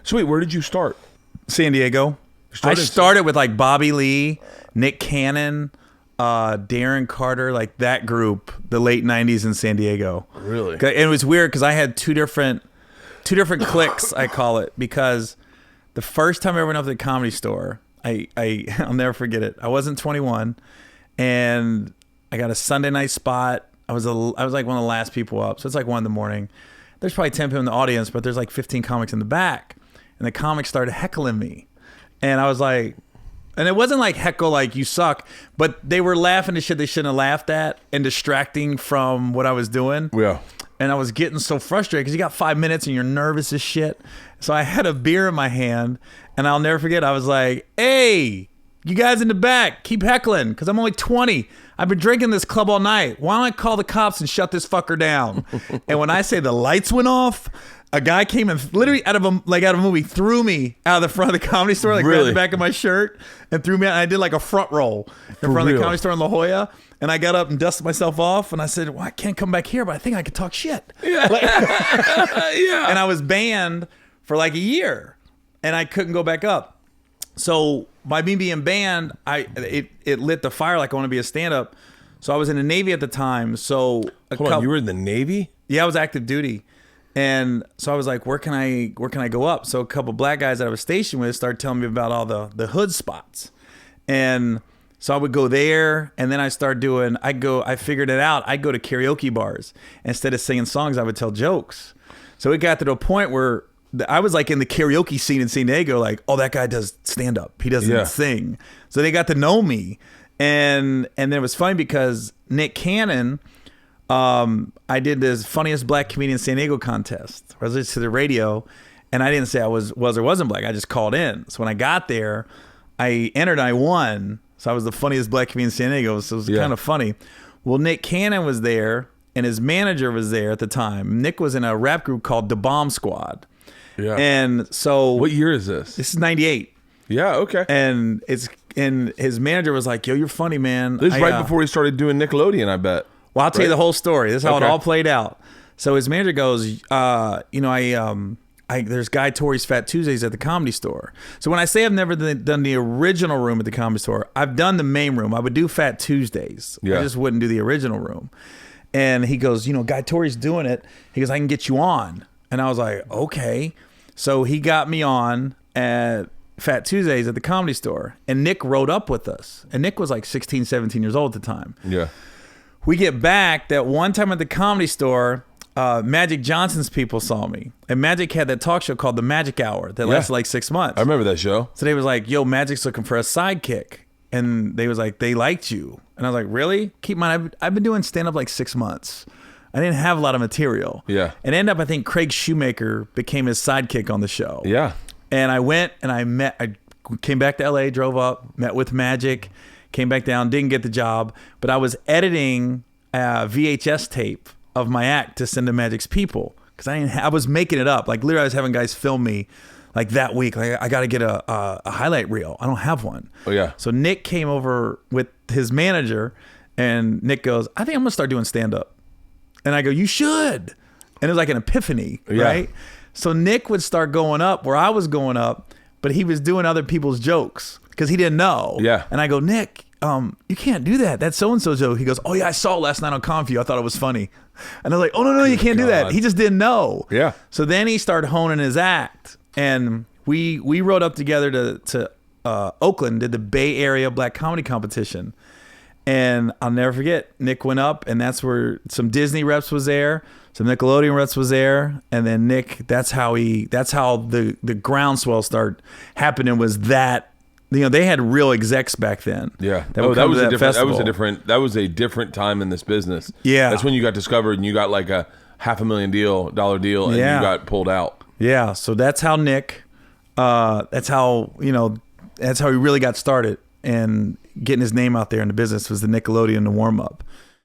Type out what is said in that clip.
So wait, where did you start? San Diego. I started with like Bobby Lee, Nick Cannon, Darren Carter, like that group, the late 90s in San Diego. Really? And it was weird because I had two different cliques, I call it, because the first time I ever went up to the Comedy Store, I'll never forget it. I wasn't 21 and I got a Sunday night spot. I was like one of the last people up. So it's like 1 a.m. There's probably 10 people in the audience, but there's like 15 comics in the back. And the comics started heckling me. And I was like, and it wasn't like heckle like you suck, but they were laughing at shit they shouldn't have laughed at and distracting from what I was doing. Yeah. And I was getting so frustrated because you got 5 minutes and you're nervous as shit. So I had a beer in my hand and I'll never forget. I was like, hey, you guys in the back, keep heckling because I'm only 20. I've been drinking this club all night. Why don't I call the cops and shut this fucker down? And when I say the lights went off, a guy came and literally out of a movie threw me out of the front of the Comedy Store, like grabbed the back of my shirt and threw me out. And I did like a front roll in front of the Comedy Store in La Jolla. And I got up and dusted myself off. And I said, well, I can't come back here, but I think I could talk shit. Yeah. Yeah. And I was banned for like a year and I couldn't go back up. So by me being banned, it lit the fire like I want to be a stand-up. So I was in the Navy at the time. So Hold on, you were in the Navy? Yeah, I was active duty. And so I was like, where can I go up? So a couple black guys that I was stationed with started telling me about all the hood spots. And so I would go there and then I figured it out. I'd go to karaoke bars. Instead of singing songs, I would tell jokes. So it got to the point where I was like in the karaoke scene in San Diego, like, oh, that guy does stand up. He doesn't sing. So they got to know me. And then it was funny because Nick Cannon, I did this funniest black comedian in San Diego contest. I was listening to the radio and I didn't say I was or wasn't black. I just called in. So when I got there, I entered and I won. So I was the funniest black comedian in San Diego. So it was kind of funny. Well, Nick Cannon was there and his manager was there at the time. Nick was in a rap group called The Bomb Squad. Yeah. And so what year is this? This is 98. Yeah, okay. And his manager was like, yo, you're funny, man. This is right before he started doing Nickelodeon, I bet. Well, I'll tell you the whole story. This is how it all played out. So his manager goes, there's Guy Tori's Fat Tuesdays at the Comedy Store. So when I say I've never done the original room at the Comedy Store, I've done the main room. I would do Fat Tuesdays. Yeah. I just wouldn't do the original room. And he goes, Guy Tori's doing it. He goes, I can get you on. And I was like, okay. So he got me on at Fat Tuesdays at the Comedy Store. And Nick rode up with us. And Nick was like 16, 17 years old at the time. Yeah. We get back that one time at the Comedy Store, Magic Johnson's people saw me. And Magic had that talk show called The Magic Hour that lasted like 6 months. I remember that show. So they was like, yo, Magic's looking for a sidekick. And they was like, they liked you. And I was like, really? Keep in mind, I've been doing stand-up like 6 months. I didn't have a lot of material. Yeah. And ended up, I think Craig Shoemaker became his sidekick on the show. Yeah. And I went and I came back to LA, drove up, met with Magic, came back down, didn't get the job, but I was editing a VHS tape of my act to send to Magic's people because I was making it up. Like literally I was having guys film me like that week. Like I got to get a highlight reel. I don't have one. Oh yeah. So Nick came over with his manager and Nick goes, I think I'm going to start doing stand-up. And I go, you should. And it was like an epiphany, right? So Nick would start going up where I was going up, but he was doing other people's jokes because he didn't know. Yeah. And I go, Nick, you can't do that. That's so-and-so joke. He goes, oh yeah, I saw it last night on Confview. I thought it was funny. And I was like, oh no, you can't do that. He just didn't know. Yeah. So then he started honing his act. And we rode up together to Oakland, did the Bay Area Black Comedy Competition. And I'll never forget, Nick went up and that's where some Disney reps was there, some Nickelodeon reps was there. And then Nick, that's how the groundswell started happening was that, they had real execs back then. Yeah. That was a different time in this business. Yeah. That's when you got discovered and you got like a $500,000 deal and you got pulled out. Yeah. So that's how Nick, that's how he really got started and getting his name out there in the business was the Nickelodeon, the warm up.